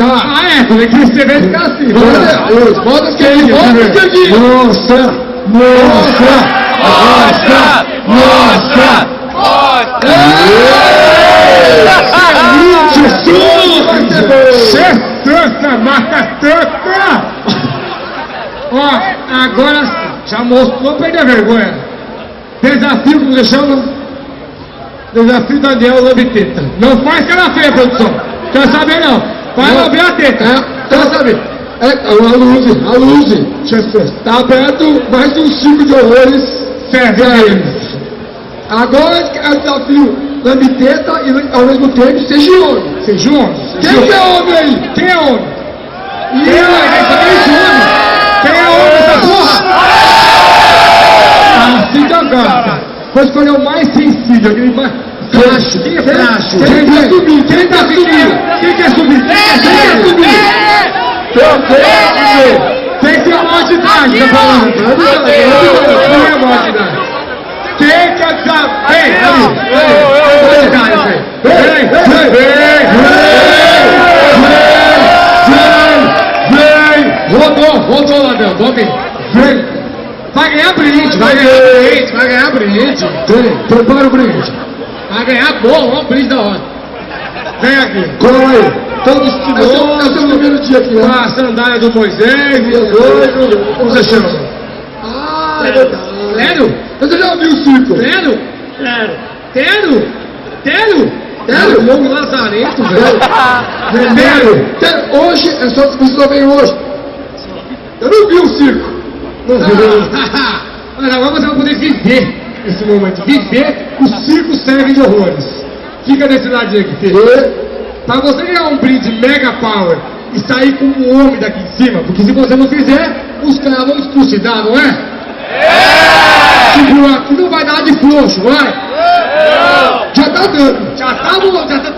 Tá. Ah, é, tem que escrever esse cara assim. Bota o queridinho. Nossa! Nossa! Nossa! Nossa! Sexta, marca tanta! Ó, agora já mostrou perder vergonha. Desafio, como você chama? Desafio Daniel Lambiteta. Não faz cara feia, produção. Quer saber não? Vai lamber a teta. Quer saber? A luz, tá aberto mais de um ciclo de horrores. Sério. Agora é o desafio Lambiteta e ao mesmo tempo seja homem. Seja homem. Quem é homem aí? Quem é homem? Quem é homem? Quem é homem essa porra? Assim que agora. Vou escolher o mais sensível, aquele mais... Frágil. Quem é frágil? Quem quer subir? Quem quer subir? Quem quer subir? Quem quer subir? Tem que ser a maior de idade, tá falando? Não é a maior de idade. Quem quer saber? Vem! Rodou, Ladrão, bota aí. Vem! Vai ganhar brinde, vai ganhar brinde. Vem, prepara o brinde. Vai ganhar bom, um brinde da hora. Vem aqui. Cola aí. Todos estilosos. Esse é o primeiro dia aqui, Com a sandália do Moisés, como você chama? Ah, é verdade. Sério? Você já viu o circo? Sério? Sério? O Longo Lazarento, velho. Sério? Hoje, é só que você só veio hoje. Eu não vi o circo. Não vi. Mas agora você vai poder viver esse momento. Viver o circo serve de horrores. Fica desse ladinho aqui, filho. Pra você ganhar um brinde Mega Power e sair como um homem daqui de cima, porque se você não fizer, os caras vão trucidar, não é? Tipo, aqui não vai dar de frouxo, vai? Já tá dando. Já tá bom, já tá...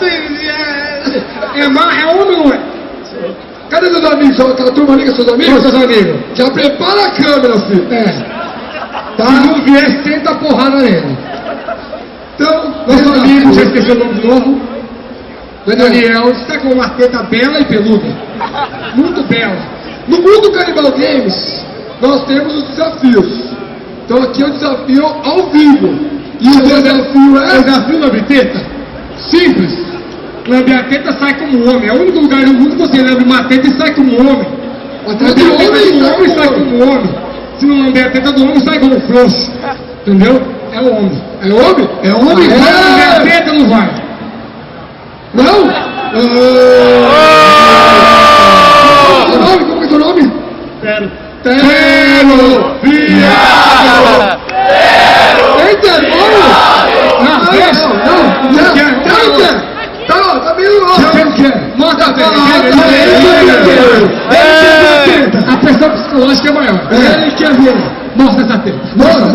É homem ou não é? Cadê seus amigos? Aquela turma ali que é seus amigos? Seus amigos. Já prepara a câmera, filho. Tá? Se não vier, senta a porrada nele. Então, Nosso amigo, já esqueceu o nome de novo? Daniel, está com uma teta bela e peluda. Muito bela. No mundo Canibal Games, nós temos os desafios. Então aqui é o desafio ao vivo. E o desafio é... O desafio lambe teta? Simples. Lambe a teta sai como homem. É o único lugar no mundo que você lambe uma teta e sai como homem. Até de homem sai como homem. Se não lamber a teta do homem, sai como frouxo. Entendeu? É o homem. É homem? É homem. Vai lamber a teta ou não vai? Não? Como é teu nome? Tero. Viado! Eita, irmão! Não, tá meio louco. Mostra a teta. A pressão psicológica é maior. Ele quer ver. Mostra essa teta. Mostra.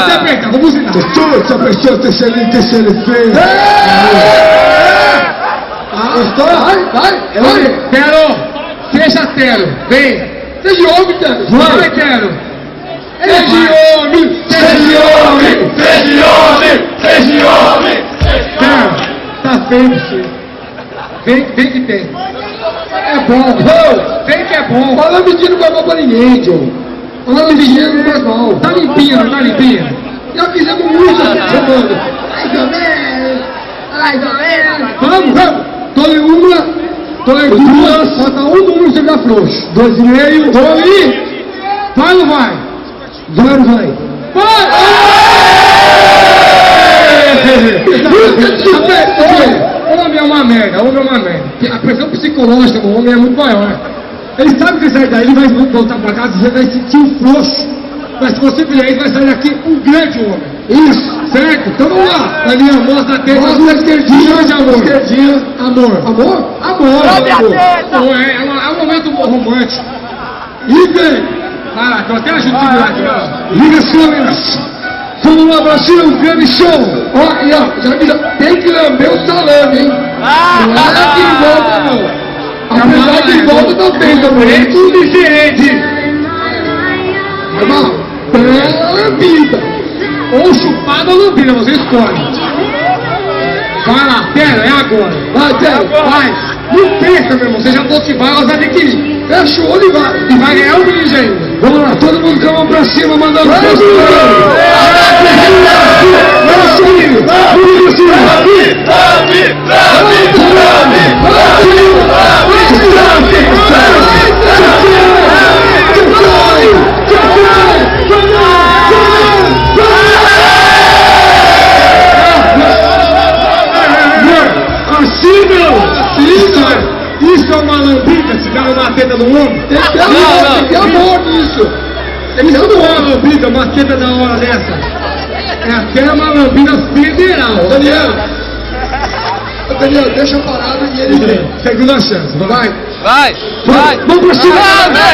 Até apertar, vamos buzinar. Essa pessoa tem CLT. Vai. Tero, seja Tero, vem. Seja homem, Tero. Vai, Tero. Seja homem. Tero, tá feio você. Vem que tem. É bom. Vem que é bom. Fala mentira, não faz mal pra ninguém, Joe. Fala mentira, não faz mal. Tá limpinho, não tá limpinho? Já fizemos muito essa semana. Vamos. Tô em duas. Falta um número você ficar frouxo. 2,5. Tô ali. Vai ou não vai? Vai ou não vai? Homem é uma merda. A pressão psicológica do homem é muito maior. Ele sabe que sair daí, ele vai voltar pra casa e você vai sentir um frouxo. Mas se você fizer isso, vai sair daqui um grande homem. Isso. Certo? Então vamos lá. Daniel, mostra a teta. Mostra a esquerdinha. De amor. Esquerdinha. Amor. É um momento romântico. E vem. Vai lá, que eu até ajudo a segurar aqui. Liga as câmeras. Vamos lá, Brasil, grande show. Ó, já avisa, tem que lamber o salame, hein? Não é que ele volta, não. Apesar que ele volta também, É tudo diferente. É uma bela lambida. Ou chupada ou lambida, você escolhe. Vai lá, Tero, é agora. Vai, Tero. Vai. Não pensa, meu irmão. Você já falou que vai, elas vai ter que ir. Fecha o olho e vai. E vai ganhar o brinde ainda. Vamos lá, todo mundo com a mão pra cima, mandando os seus Isso é uma lambiga, te dá uma teta no ombro? Tem que ter amor nisso. Tem que ter Isso não é amor. uma lambida, uma teta da hora dessa. É até uma lambida federal. Daniel, deixa parado e ele vem. Segunda chance, vai. Vai! Vamos pra cima! Lambe!